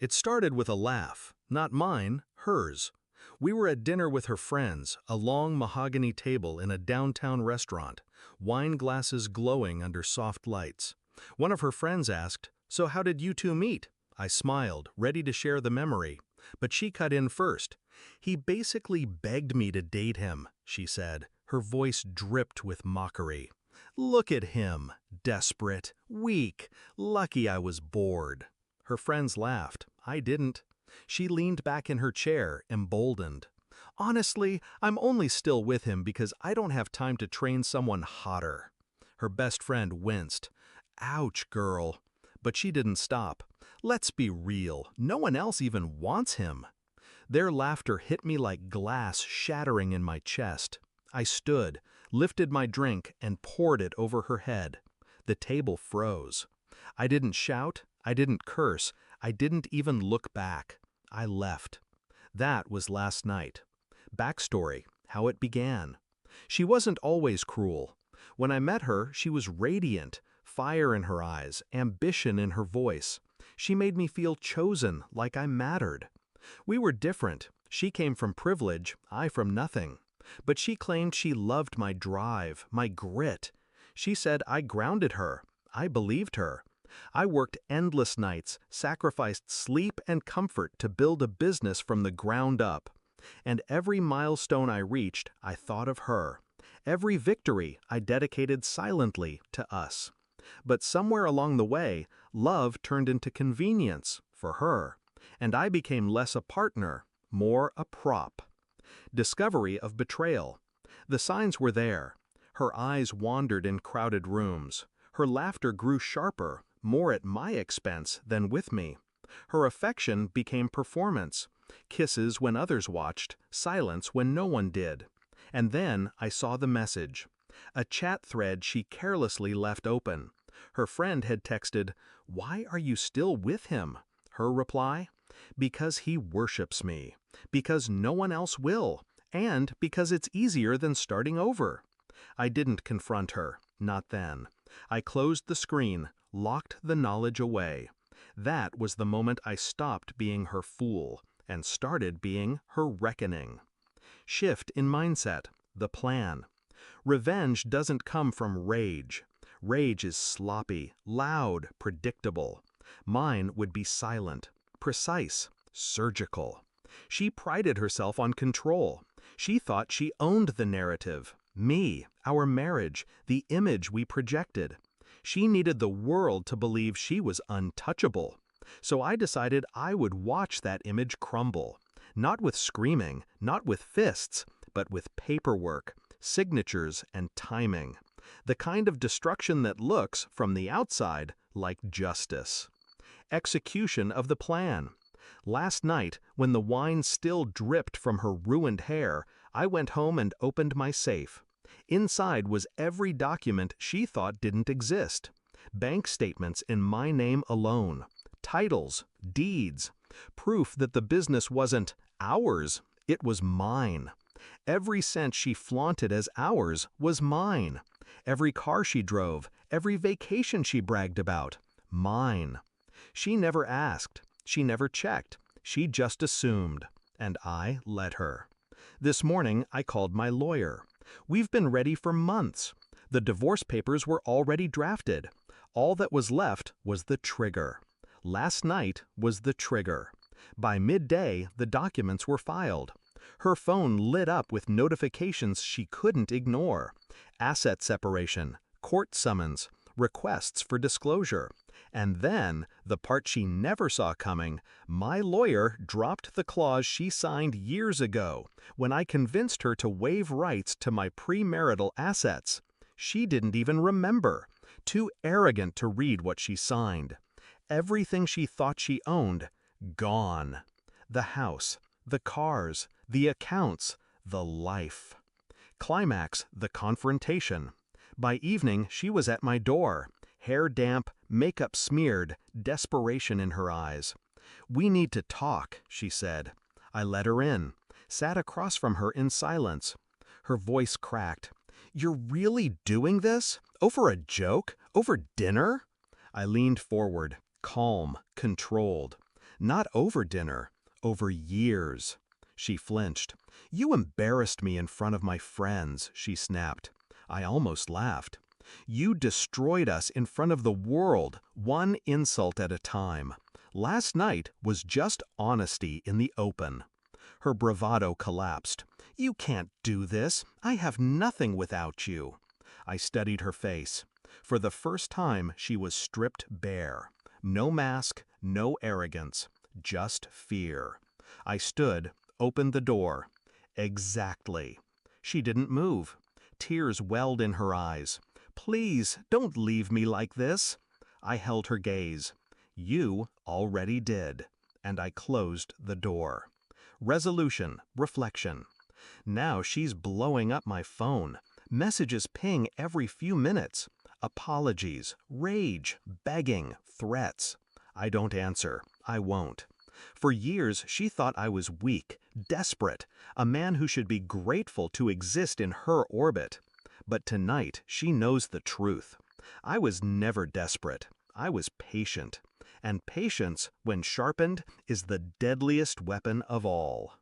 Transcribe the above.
It started with a laugh, not mine, hers. We were at dinner with her friends, a long mahogany table in a downtown restaurant, wine glasses glowing under soft lights. One of her friends asked, "So how did you two meet?" I smiled, ready to share the memory. But she cut in first. "He basically begged me to date him," she said. Her voice dripped with mockery. "Look at him, desperate, weak, lucky I was bored." Her friends laughed. I didn't. She leaned back in her chair, emboldened. "Honestly, I'm only still with him because I don't have time to train someone hotter." Her best friend winced. "Ouch, girl." But she didn't stop. "Let's be real, no one else even wants him." Their laughter hit me like glass shattering in my chest. I stood, lifted my drink, and poured it over her head. The table froze. I didn't shout, I didn't curse, I didn't even look back. I left. That was last night. Backstory, how it began. She wasn't always cruel. When I met her, she was radiant, fire in her eyes, ambition in her voice. She made me feel chosen, like I mattered. We were different. She came from privilege, I from nothing. But she claimed she loved my drive, my grit. She said I grounded her. I believed her. I worked endless nights, sacrificed sleep and comfort to build a business from the ground up. And every milestone I reached, I thought of her. Every victory I dedicated silently to us. But somewhere along the way, love turned into convenience for her. And I became less a partner, more a prop. Discovery of betrayal. The signs were there. Her eyes wandered in crowded rooms. Her laughter grew sharper, more at my expense than with me. Her affection became performance. Kisses when others watched, silence when no one did. And then I saw the message. A chat thread she carelessly left open. Her friend had texted, "Why are you still with him?" Her reply, "Because he worships me. Because no one else will. And because it's easier than starting over." I didn't confront her, not then. I closed the screen, locked the knowledge away. That was the moment I stopped being her fool and started being her reckoning. Shift in mindset, the plan. Revenge doesn't come from rage. Rage is sloppy, loud, predictable. Mine would be silent, precise, surgical. She prided herself on control. She thought she owned the narrative. Me, our marriage, the image we projected. She needed the world to believe she was untouchable. So I decided I would watch that image crumble. Not with screaming, not with fists, but with paperwork, signatures, and timing. The kind of destruction that looks, from the outside, like justice. Execution of the plan. Last night, when the wine still dripped from her ruined hair, I went home and opened my safe. Inside was every document she thought didn't exist. Bank statements in my name alone. Titles, deeds. Proof that the business wasn't ours, it was mine. Every cent she flaunted as ours was mine. Every car she drove, every vacation she bragged about, mine. She never asked. She never checked. She just assumed. And I let her. This morning, I called my lawyer. We've been ready for months. The divorce papers were already drafted. All that was left was the trigger. Last night was the trigger. By midday, the documents were filed. Her phone lit up with notifications she couldn't ignore. Asset separation, court summons, requests for disclosure. And then, the part she never saw coming, my lawyer dropped the clause she signed years ago when I convinced her to waive rights to my premarital assets. She didn't even remember. Too arrogant to read what she signed. Everything she thought she owned, gone. The house, the cars, the accounts, the life. Climax, the confrontation. By evening, she was at my door. Hair damp, makeup smeared, desperation in her eyes. "We need to talk," she said. I let her in, sat across from her in silence. Her voice cracked. "You're really doing this? Over a joke? Over dinner?" I leaned forward, calm, controlled. Not over dinner, over years. She flinched. You embarrassed me in front of my friends, she snapped. I almost laughed. You destroyed us in front of the world, one insult at a time. Last night was just honesty in the open. Her bravado collapsed. You can't do this. I have nothing without you. I studied her face. For the first time, she was stripped bare. No mask, no arrogance, just fear. I stood, opened the door. Exactly. She didn't move. Tears welled in her eyes. Please, don't leave me like this. I held her gaze. You already did. And I closed the door. Resolution, reflection. Now she's blowing up my phone. Messages ping every few minutes. Apologies, rage, begging, threats. I don't answer. I won't. For years, she thought I was weak, desperate, a man who should be grateful to exist in her orbit. But tonight, she knows the truth. I was never desperate. I was patient. And patience, when sharpened, is the deadliest weapon of all.